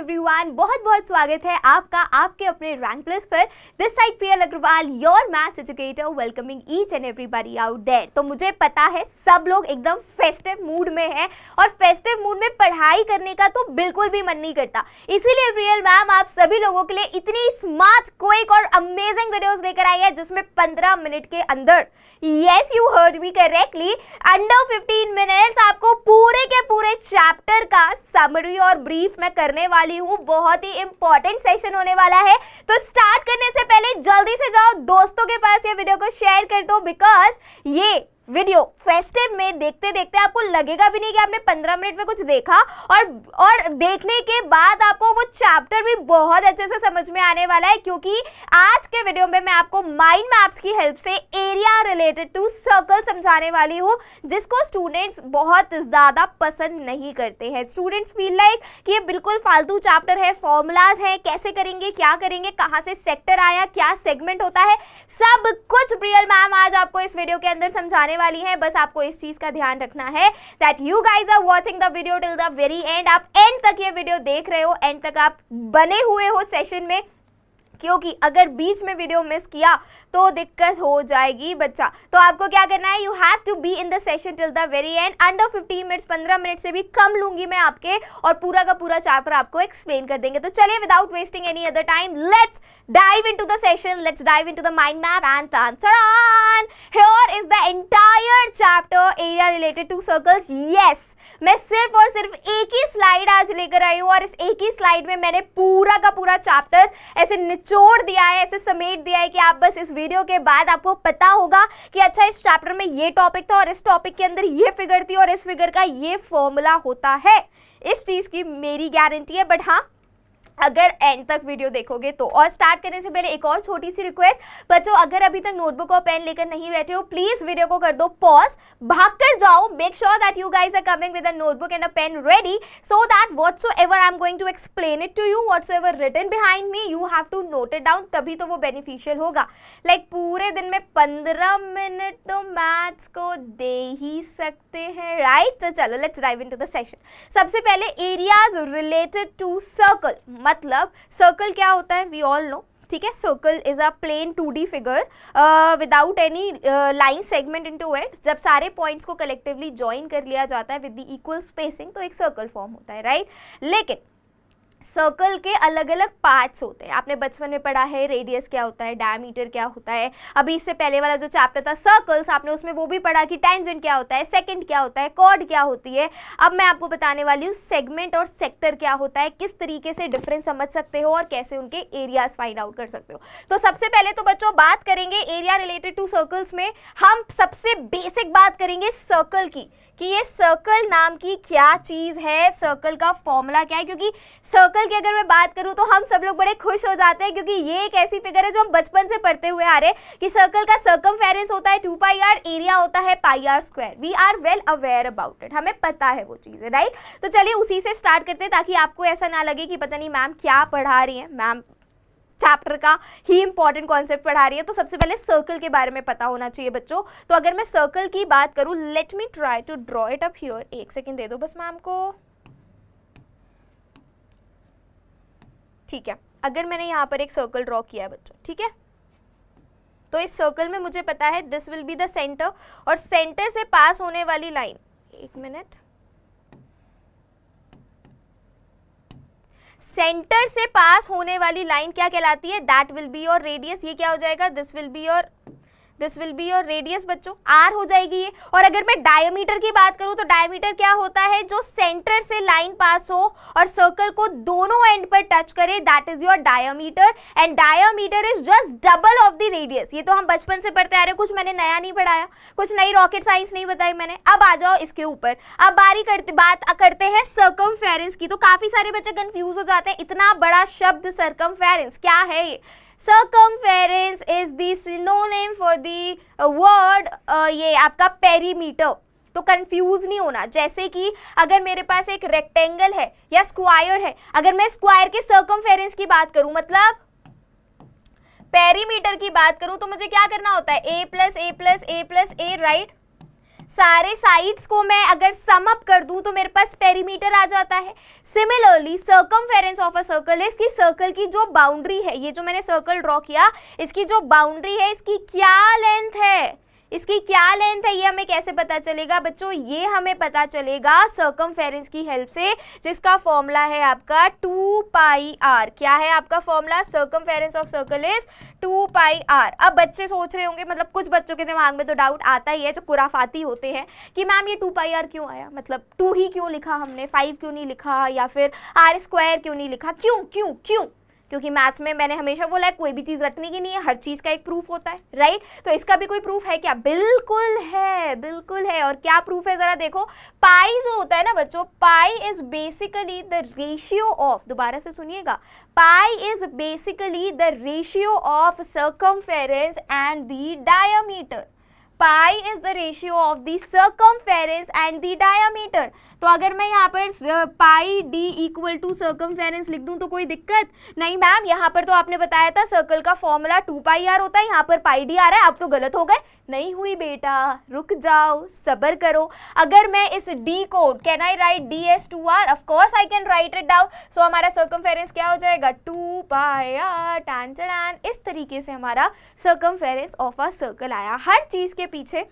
Everyone, बहुत बहुत स्वागत है आपका आपके अपने रैंक प्लस पर। This side Priyal Agarwal, your maths educator, welcoming each and everybody out there. तो मुझे पता है सब लोग एकदम फेस्टिव मूड में हैं और फेस्टिव मूड में पढ़ाई करने का तो बिल्कुल भी मन नहीं करता। इसीलिए प्रियल मैम आप सभी लोगों के लिए इतनी स्मार्ट, क्विक और अमेजिंग वीडियोस लेकर आई है जिसमें 15 मिनट के अंदर, yes you heard me correctly, under 15 minutes आपको पूरे के पूरे चैप्टर का समरी और ब्रीफ मैं करने वाली हूँ। बहुत ही इंपॉर्टेंट सेशन होने वाला है। तो स्टार्ट करने से पहले जल्दी से जाओ दोस्तों के पास ये वीडियो को शेयर कर दो, बिकॉज ये वीडियो फेस्टिव में देखते देखते आपको लगेगा भी नहीं कि आपने 15 मिनट में कुछ देखा, और देखने के बाद आपको वो चैप्टर भी बहुत अच्छे से समझ में आने वाला है, क्योंकि आज के वीडियो में मैं आपको माइंड मैप्स की हेल्प से एरिया रिलेटेड टू सर्कल समझाने वाली हूँ, जिसको स्टूडेंट्स बहुत ज़्यादा पसंद नहीं करते हैं। स्टूडेंट्स फील लाइक कि ये बिल्कुल फालतू चैप्टर है, फॉर्मूलाज है, कैसे करेंगे, क्या करेंगे, कहाँ से सेक्टर आया, क्या सेगमेंट होता है, सब कुछ प्रियल मैम आज आपको इस वीडियो के अंदर समझाने वाली है। बस आपको इस चीज का ध्यान रखना है that you guys are watching the video till the very end. आप एंड तक ये वीडियो देख रहे हो, एंड तक आप बने हुए हो सेशन में, क्योंकि अगर बीच में वीडियो मिस किया तो दिक्कत हो जाएगी बच्चा। तो आपको क्या करना है, you have to be in the session till the very end. Under 15 minutes, 15 minute से भी कम लूंगी मैं आपके, और पूरा का पूरा चैप्टर आपको एक्सप्लेन कर देंगे। तो चलिए without wasting any other time, let's dive into the session, let's dive into the mind map and tan-tan! Here is the entire chapter area related to circles. Yes, मैं सिर्फ और सिर्फ एक ही स्लाइड आज लेकर आई हूँ, और इस एक ही स्लाइड में मैंने पूरा का पूरा चैप्टर्स ऐसे निचोड़ दिया है, ऐसे समेट दिया है कि आप बस इस वीडियो के बाद आपको पता होगा कि अच्छा इस चैप्टर में ये टॉपिक था और इस टॉपिक के अंदर ये फिगर थी और इस फिगर का ये फॉर्मूला होता है। इस चीज़ की मेरी गारंटी है। बट हाँ, अगर एंड तक वीडियो देखोगे तो। और स्टार्ट करने से पहले एक और छोटी सी रिक्वेस्ट, बच्चों अगर अभी तक नोटबुक और पेन लेकर नहीं बैठे हो, प्लीज वीडियो को कर दो पॉज, भाग कर जाओ, make sure that you guys are coming with a notebook and a pen ready, so that whatsoever I am going to explain it to you, whatsoever written behind me, you have to note it down, तभी तो वो beneficial होगा। Like पूरे दिन में 15 minute तो maths को दे ही सकते हैं, राइट? तो चलो let's dive into the session. सबसे पहले एरियाज रिलेटेड टू सर्कल, मतलब सर्कल क्या होता है, वी ऑल नो, ठीक है। Circle is a plane 2D figure without any line segment into it. जब सारे पॉइंट्स को कलेक्टिवली ज्वाइन कर लिया जाता है विद द इक्वल स्पेसिंग, तो एक सर्कल फॉर्म होता है, राइट? लेकिन सर्कल के अलग अलग पार्ट्स होते हैं। आपने बचपन में पढ़ा है रेडियस क्या होता है, डायमीटर क्या होता है। अभी इससे पहले वाला जो चैप्टर था सर्कल्स, आपने उसमें वो भी पढ़ा कि टेंजेंट क्या होता है, सेकंड क्या होता है, कॉर्ड क्या होती है। अब मैं आपको बताने वाली हूँ सेगमेंट और सेक्टर क्या होता है, किस तरीके से डिफरेंस समझ सकते हो और कैसे उनके एरियाज फाइंड आउट कर सकते हो। तो सबसे पहले तो बच्चों बात करेंगे एरिया रिलेटेड टू सर्कल्स में। हम सबसे बेसिक बात करेंगे सर्कल की, कि ये सर्कल नाम की क्या चीज़ है, सर्कल का फॉर्मूला क्या है। क्योंकि सर्कल की अगर मैं बात करूँ तो हम सब लोग बड़े खुश हो जाते हैं, क्योंकि ये एक ऐसी फिगर है जो हम बचपन से पढ़ते हुए आ रहे हैं कि सर्कल का सर्कमफेरेंस होता है 2πr, एरिया होता है πr²। We are well aware about it, हमें पता है वो चीज़, राइट? तो चलिए उसी से स्टार्ट करते हैं, ताकि आपको ऐसा ना लगे कि पता नहीं मैम क्या पढ़ा रही है, मैम चैप्टर का ही इंपॉर्टेंट कॉन्सेप्ट पढ़ा रही है। तो सबसे पहले सर्कल के बारे में पता होना चाहिए बच्चों। तो अगर मैं सर्कल की बात करूं, let me try to draw it up here. एक सेकंड दे दो बस मैम को, ठीक है। अगर मैंने यहाँ पर एक सर्कल ड्रॉ किया है बच्चों, ठीक है, तो इस सर्कल में मुझे पता है this will be the centre, और सेंटर से पास होने वाली लाइन, एक मिनट, सेंटर से पास होने वाली लाइन क्या कहलाती है, that will be your radius. ये क्या हो जाएगा, this will be your radius बच्चों, आर हो जाएगी ये। और अगर मैं डायमीटर की बात करूं तो डायमीटर क्या होता है, जो सेंटर से लाइन पास हो और सर्कल को दोनों एंड पर टच करे, that is your diameter. And diameter is just double of the radius. ये तो हम बचपन से पढ़ते आ रहे हैं, कुछ मैंने नया नहीं पढ़ाया, कुछ नई रॉकेट साइंस नहीं बताई मैंने। अब आ जाओ इसके ऊपर, अब बात करते हैं सर्कमफेरेंस की। तो काफी सारे बच्चे कंफ्यूज हो जाते हैं, इतना बड़ा शब्द सर्कमफेरेंस क्या है ये। Circumference is the synonym for the word ये आपका पेरीमीटर। तो कंफ्यूज नहीं होना। जैसे कि अगर मेरे पास एक रेक्टेंगल है या स्क्वायर है, अगर मैं स्क्वायर के सर्कमफेरेंस की बात करूं, मतलब पेरीमीटर की बात करूं, तो मुझे क्या करना होता है, a plus A plus A plus A, right? सारे साइड्स को मैं अगर सम अप कर दूं तो मेरे पास पेरीमीटर आ जाता है। Similarly circumference of a circle है, इसकी सर्कल की जो बाउंड्री है, ये जो मैंने सर्कल ड्रॉ किया, इसकी जो बाउंड्री है इसकी क्या लेंथ है, इसकी क्या लेंथ है, ये हमें कैसे पता चलेगा बच्चों? ये हमें पता चलेगा सर्कमफेरेंस की हेल्प से, जिसका फॉर्मूला है आपका 2 पाई आर। क्या है आपका formula? Circumference of circle is 2 pi r. अब बच्चे सोच रहे होंगे, मतलब कुछ बच्चों के दिमाग में तो डाउट आता ही है जो खुराफाती होते हैं कि मैम ये 2 पाई आर क्यों आया, मतलब 2 ही क्यों लिखा हमने, 5 क्यों नहीं लिखा, या फिर आर स्क्वायर क्यों नहीं लिखा, क्यों क्यों क्यों? क्योंकि मैथ्स में मैंने हमेशा बोला है कोई भी चीज़ रटने की नहीं है, हर चीज़ का एक प्रूफ होता है, राइट? तो इसका भी कोई प्रूफ है क्या? बिल्कुल है, बिल्कुल है। और क्या प्रूफ है ज़रा देखो। पाई जो होता है ना बच्चों, pi is basically the ratio of, दोबारा से सुनिएगा, pi is basically the ratio of circumference and the diameter. Pi is the ratio of the circumference and the diameter. तो अगर मैं यहाँ पर पाई डी इक्वल टू सर्कमफेरेंस लिख दूँ तो कोई दिक्कत नहीं मैम? यहाँ पर तो आपने बताया था सर्कल का फॉर्मूला 2 पाई आर होता है, यहाँ पर पाई डी आ रहा है, अब तो गलत हो गए। नहीं हुई बेटा, रुक जाओ, सब्र करो। अगर मैं इस डी को, can I write D S 2r? Of course I can write it down. So हमारा सर्कमफेरेंस क्या हो जाएगा? 2 पाई आर टैन टैन। इस तरीके से हमारा सर्कमफेरेंस ऑफ अ सर्कल आया। हर चीज़ के पीछे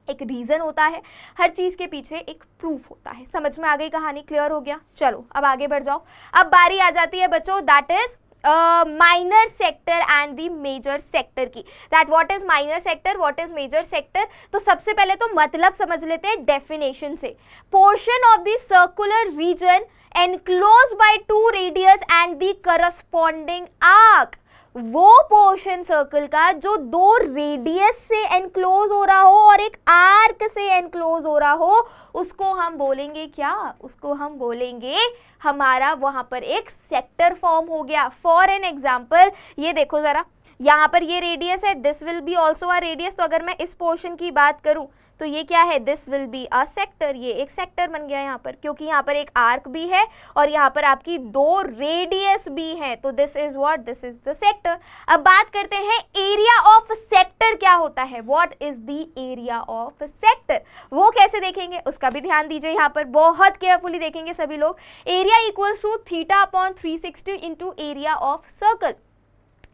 एक रीज़न होता है, हर चीज़ के पीछे एक प्रूफ होता है। समझ में आ गई कहानी? क्लियर हो गया? चलो अब आगे बढ़ जाओ। अब बारी आ जाती है बच्चों, that is minor sector and the major sector की। That what is minor sector, what is major sector? तो सबसे पहले तो मतलब समझ लेते हैं डेफिनेशन से। Portion of the circular region enclosed by 2 radius and the corresponding arc. वो पोर्शन सर्कल का जो 2 रेडियस से एनक्लोज हो रहा हो और एक आर्क से एनक्लोज हो रहा हो, उसको हम बोलेंगे क्या? उसको हम बोलेंगे, हमारा वहां पर एक सेक्टर फॉर्म हो गया। फॉर एन एग्जाम्पल ये देखो जरा, यहाँ पर ये रेडियस है, this will B also a radius. तो अगर मैं इस पोर्शन की बात करूं तो ये क्या है? This will be a sector. ये एक सेक्टर बन गया यहाँ पर, क्योंकि यहाँ पर एक आर्क भी है और यहाँ पर आपकी 2 रेडियस भी हैं। तो this is what? This is the sector. अब बात करते हैं एरिया ऑफ सेक्टर क्या होता है। What is the area of sector? वो कैसे देखेंगे उसका भी ध्यान दीजिए, यहाँ पर बहुत केयरफुली देखेंगे सभी लोग। Area equals to theta upon 360 into area of circle.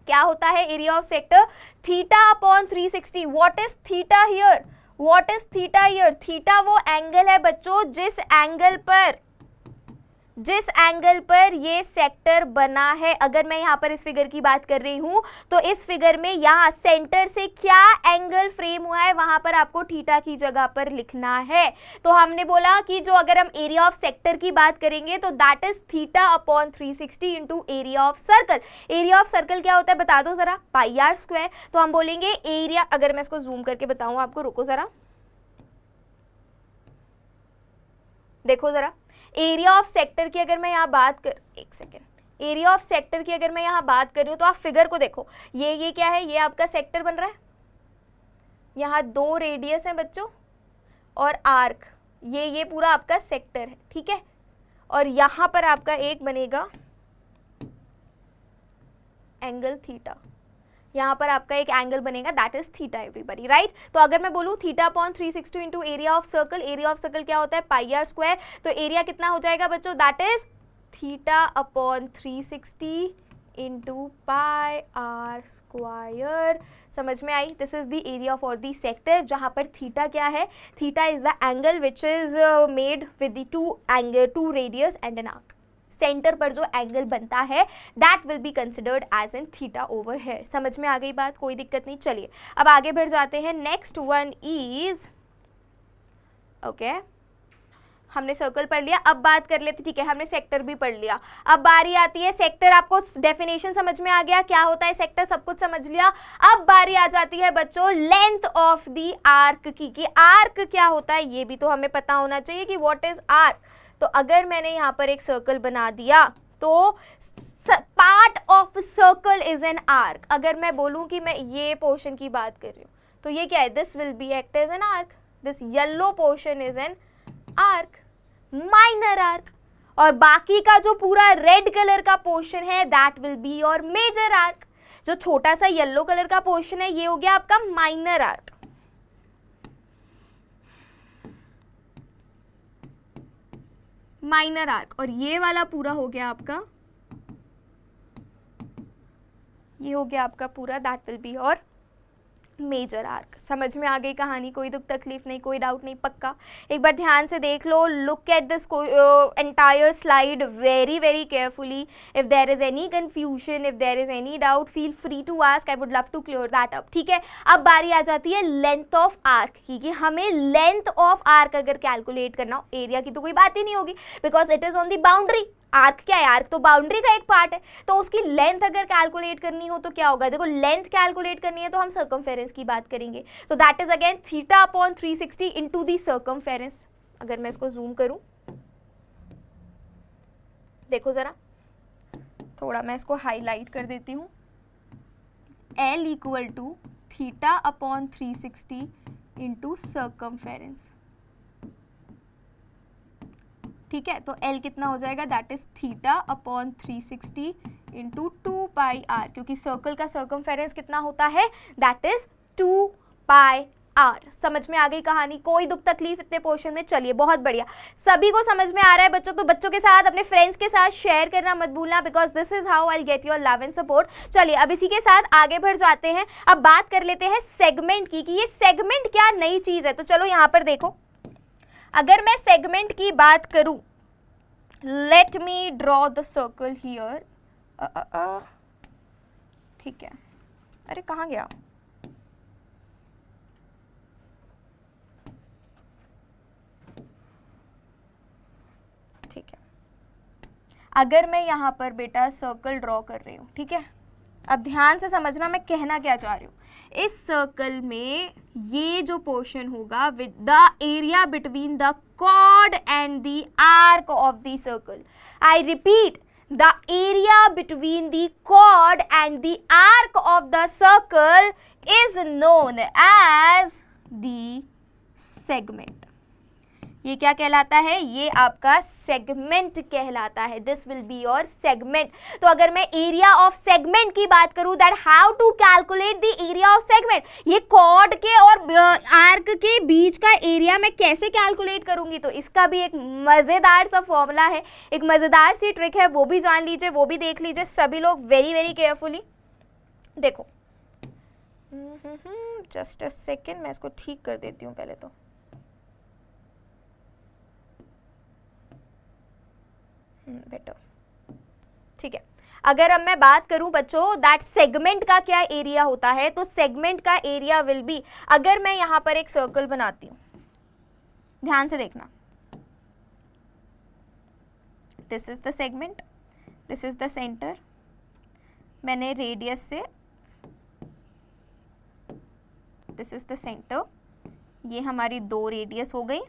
क्या होता है area of sector? Theta upon 360। What is theta here? What is theta here? Theta वो एंगल है बच्चों जिस एंगल पर ये सेक्टर बना है। अगर मैं यहाँ पर इस फिगर की बात कर रही हूँ तो इस फिगर में यहाँ सेंटर से क्या एंगल फ्रेम हुआ है, वहां पर आपको थीटा की जगह पर लिखना है। तो हमने बोला कि जो अगर हम एरिया ऑफ सेक्टर की बात करेंगे तो that is theta upon 360 into area of circle. Area of circle क्या होता है बता दो जरा? पाई आर स्क्वायर। तो हम बोलेंगे एरिया, अगर मैं इसको जूम करके बताऊँ आपको, रुको जरा, देखो जरा, एरिया ऑफ सेक्टर की अगर मैं यहाँ बात कर, एक सेकेंड, एरिया ऑफ सेक्टर की अगर मैं यहाँ बात कर रही हूँ तो आप फिगर को देखो, ये क्या है? ये आपका सेक्टर बन रहा है, यहाँ 2 रेडियस हैं बच्चों और आर्क, ये पूरा आपका सेक्टर है, ठीक है। और यहाँ पर आपका एक बनेगा एंगल थीटा, यहाँ पर आपका एक एंगल बनेगा, that is theta everybody, right. तो अगर मैं बोलूँ theta upon 360 into area of circle, area of circle क्या होता है? Pi r square. तो एरिया कितना हो जाएगा बच्चों? That is theta upon 360 into pi r square. समझ में आई? This is the area for the sector, जहाँ पर थीटा क्या है? Theta is the angle which is made with the 2 radius and an arc. Center पर जो एंगल बनता है that will be considered as an theta over here. समझ में आ गई बात? कोई दिक्कत नहीं। चलिए अब आगे बढ़ जाते हैं। नेक्स्ट वन इज, ओके, हमने सर्कल पढ़ लिया, अब बात कर लेते, ठीक है, हमने सेक्टर भी पढ़ लिया। अब बारी आती है सेक्टर, आपको डेफिनेशन समझ में आ गया क्या होता है सेक्टर, सब कुछ समझ लिया। अब बारी आ जाती है बच्चों लेंथ ऑफ द आर्क की, कि आर्क क्या होता है ये भी तो हमें पता होना चाहिए कि व्हाट इज आर्क। तो अगर मैंने यहाँ पर एक सर्कल बना दिया तो part of circle is an arc. अगर मैं बोलूँ कि मैं ये पोर्शन की बात कर रही हूँ तो ये क्या है? This will be act as an arc, this yellow portion is an arc, minor arc, और बाकी का जो पूरा रेड कलर का पोर्शन है that will be your major arc. जो छोटा सा येलो कलर का पोर्शन है ये हो गया आपका माइनर आर्क। माइनर आर्क, और ये वाला पूरा हो गया आपका, ये हो गया आपका पूरा, दैट विल बी और मेजर आर्क। समझ में आ गई कहानी? कोई दुख तकलीफ नहीं, कोई डाउट नहीं, पक्का? एक बार ध्यान से देख लो, look at this entire slide very very carefully. If there is any confusion, if there is any doubt, feel free to ask, I would love to clear that up. ठीक है, अब बारी आ जाती है लेंथ ऑफ आर्क की, कि हमें length of arc अगर कैलकुलेट करना हो, एरिया की तो कोई बात ही नहीं होगी because it is on the boundary. Arc क्या है? आर्क तो बाउंड्री का एक पार्ट है, तो उसकी लेंथ अगर कैलकुलेट करनी हो तो क्या होगा? देखो, लेंथ कैलकुलेट करनी है तो हम सर्कमफेरेंस की बात करेंगे. So that is again theta upon 360 into the circumference. अगर मैं इसको जूम करूं, देखो जरा, थोड़ा मैं इसको हाईलाइट कर देती हूं. L equal to theta upon 360 into circumference. ठीक है, तो L कितना हो जाएगा? That is theta upon 360 into 2 pi r, क्योंकि सर्कल का सर्कमफेरेंस कितना होता है? That is 2 pi r. समझ में आ गई कहानी? कोई दुख तकलीफ इतने पोर्शन में? चलिए, बहुत बढ़िया, सभी को समझ में आ रहा है बच्चों. तो बच्चों के साथ, अपने फ्रेंड्स के साथ शेयर करना मत भूलना, because this is how I get your love and support. चलिए, अब इसी के साथ आगे बढ़ जाते हैं. अब बात कर लेते हैं सेगमेंट की, कि ये सेगमेंट क्या नई चीज है. तो चलो यहाँ पर देखो, अगर मैं सेगमेंट की बात करूं, let me draw the circle here. ठीक है, अरे कहाँ गया? ठीक है, अगर मैं यहाँ पर बेटा सर्कल ड्रॉ कर रही हूँ, ठीक है, अब ध्यान से समझना मैं कहना क्या चाह रही हूँ. इस सर्कल में ये जो पोर्शन होगा with the area between the chord and the arc of the circle. I repeat, the area between the chord and the arc of the circle is known as the segment. ये क्या कहलाता है? ये आपका segment कहलाता है. This will be your segment. तो अगर मैं एरिया ऑफ सेगमेंट की बात करूं, that how to calculate the area of segment, ये कॉर्ड के और आर्क के बीच का एरिया मैं कैसे कैलकुलेट करूंगी, तो इसका भी एक मज़ेदार सा फॉर्मूला है, एक मज़ेदार सी ट्रिक है, वो भी जान लीजिए, वो भी देख लीजिए सभी लोग वेरी वेरी केयरफुली. देखो, जस्ट अ सेकेंड, मैं इसको ठीक कर देती हूँ पहले. तो बेटर, ठीक है. अगर अब मैं बात करूं बच्चों, दैट सेगमेंट का क्या एरिया होता है, तो सेगमेंट का एरिया विल बी, अगर मैं यहां पर एक सर्कल बनाती हूं, ध्यान से देखना, this is the segment, this is the centre, मैंने रेडियस से, दिस इज द सेंटर, ये हमारी 2 रेडियस हो गई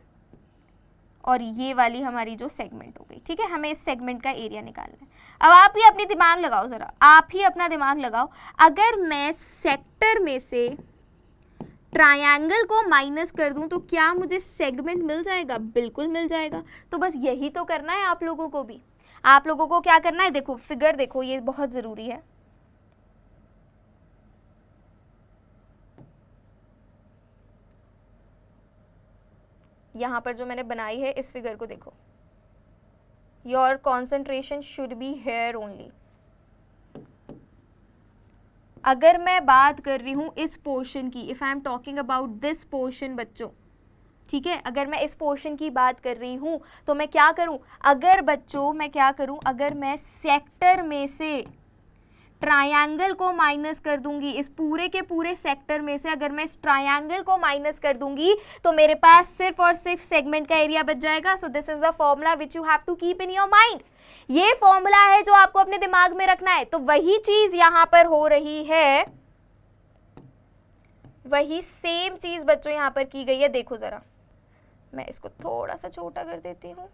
और ये वाली हमारी जो सेगमेंट हो गई. ठीक है, हमें इस सेगमेंट का एरिया निकालना है. अब आप ही अपनी दिमाग लगाओ, ज़रा आप ही अपना दिमाग लगाओ. अगर मैं सेक्टर में से ट्रायंगल को माइनस कर दूं तो क्या मुझे सेगमेंट मिल जाएगा? बिल्कुल मिल जाएगा. तो बस यही तो करना है आप लोगों को भी. आप लोगों को क्या करना है? देखो फिगर देखो, ये बहुत ज़रूरी है. यहाँ पर जो मैंने बनाई है इस फिगर को देखो, your concentration should be here only. अगर मैं बात कर रही हूँ इस पोर्शन की, if I am talking about this portion बच्चों, ठीक है, अगर मैं इस पोर्शन की बात कर रही हूँ तो मैं क्या करूँ? अगर बच्चों मैं क्या करूँ, अगर मैं सेक्टर में से ट्रायंगल को माइनस कर दूंगी, इस पूरे के पूरे सेक्टर में से अगर मैं इस ट्रायंगल को माइनस कर दूंगी तो मेरे पास सिर्फ और सिर्फ सेगमेंट का एरिया बच जाएगा. So this is the formula which you have to keep in your mind. ये फॉर्मूला है जो आपको अपने दिमाग में रखना है. तो वही चीज यहां पर हो रही है, वही सेम चीज बच्चों यहां पर की गई है. देखो जरा, मैं इसको थोड़ा सा छोटा कर देती हूँ.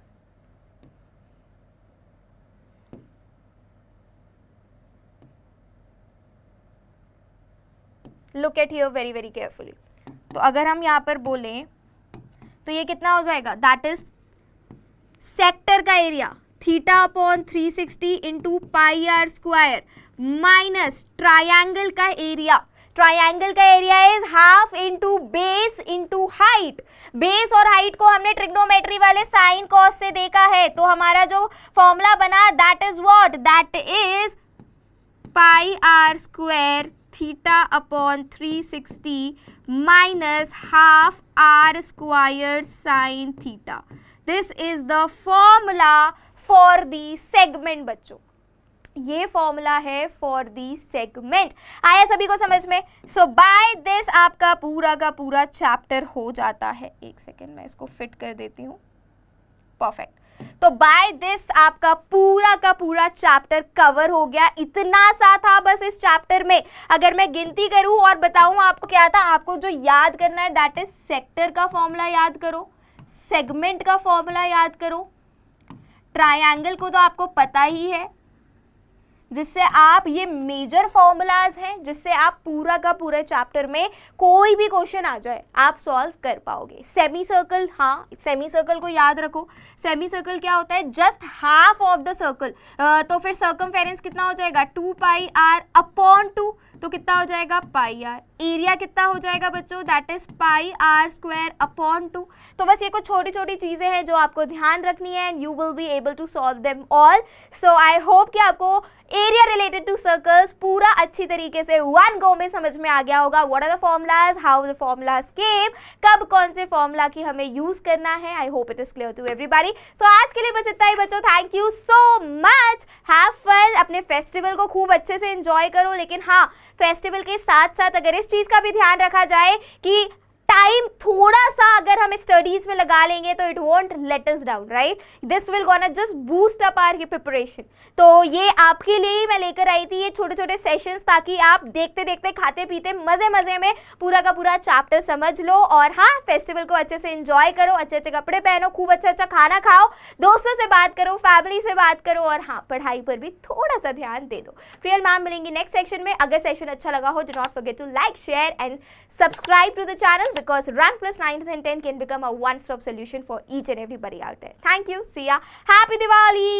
Look at here very very carefully. तो अगर हम यहाँ पर बोलें तो ये कितना हो जाएगा? दैट इज सेक्टर का area theta upon 360 into pi r square minus triangle का एरिया ट्राइंगल का area is half into base into height. Base और हाइट को हमने ट्रिग्नोमेट्री वाले साइन कॉस से देखा है, तो हमारा जो फॉर्मूला बना that is what, that is pi r square theta upon 360 minus half r square sine theta. This is the formula for the segment बच्चों, ये फॉर्मूला है फॉर दी सेगमेंट। आया सभी को समझ में? सो बाय दिस आपका पूरा का पूरा चैप्टर हो जाता है। एक सेकेंड मैं इसको फिट कर देती हूँ, परफेक्ट। तो बाय दिस आपका पूरा का पूरा चैप्टर कवर हो गया। इतना सा था बस इस चैप्टर में। अगर मैं गिनती करूं और बताऊं आपको क्या था, आपको जो याद करना है दैट इज सेक्टर का फॉर्मूला याद करो, सेगमेंट का फॉर्मूला याद करो, ट्रायंगल को तो आपको पता ही है, जिससे आप ये मेजर फॉर्मूलाज हैं जिससे आप पूरा का पूरे चैप्टर में कोई भी क्वेश्चन आ जाए आप सॉल्व कर पाओगे। सेमी सर्कल, हाँ सेमी सर्कल को याद रखो। सेमी सर्कल क्या होता है, just half of the circle. तो फिर सर्कमफेरेंस कितना हो जाएगा 2 पाई आर अपॉन 2, तो कितना हो जाएगा पाई आर। एरिया कितना हो जाएगा बच्चों, that is pi r square upon 2। तो बस ये कुछ छोटी छोटी चीज़ें हैं जो आपको ध्यान रखनी है and you will be able to solve them all. So I hope कि आपको एरिया रिलेटेड टू सर्कल्स पूरा अच्छी तरीके से वन गो में समझ में आ गया होगा। What are the formulas, how the formulas came, कब कौन से फॉर्मूला की हमें यूज करना है। I hope it is clear to everybody. So आज के लिए बस इतना ही बच्चों, thank you so much, have fun. अपने फेस्टिवल को खूब अच्छे से एंजॉय करो, लेकिन हाँ फेस्टिवल के साथ साथ अगर इस चीज़ का भी ध्यान रखा जाए कि टाइम थोड़ा सा अगर हम स्टडीज में लगा लेंगे तो it won't let us down, right. This will gonna just boost up our preparation. तो ये आपके लिए ही मैं लेकर आई थी ये छोटे छोटे सेशंस, ताकि आप देखते देखते खाते पीते मजे मजे में पूरा का पूरा चैप्टर समझ लो। और हाँ फेस्टिवल को अच्छे से एंजॉय करो, अच्छे अच्छे कपड़े पहनो, खूब अच्छा अच्छा खाना खाओ, दोस्तों से बात करो, फैमिली से बात करो, और हाँ पढ़ाई पर भी थोड़ा सा ध्यान दे दो। प्रियल मैम मिलेंगी नेक्स्ट सेक्शन में। अगर सेशन अच्छा लगा हो, do not forget to like, share and subscribe to the channel, because Rank Plus 9th and 10th can become a one-stop solution for each and everybody out there. Thank you. See ya. Happy Diwali.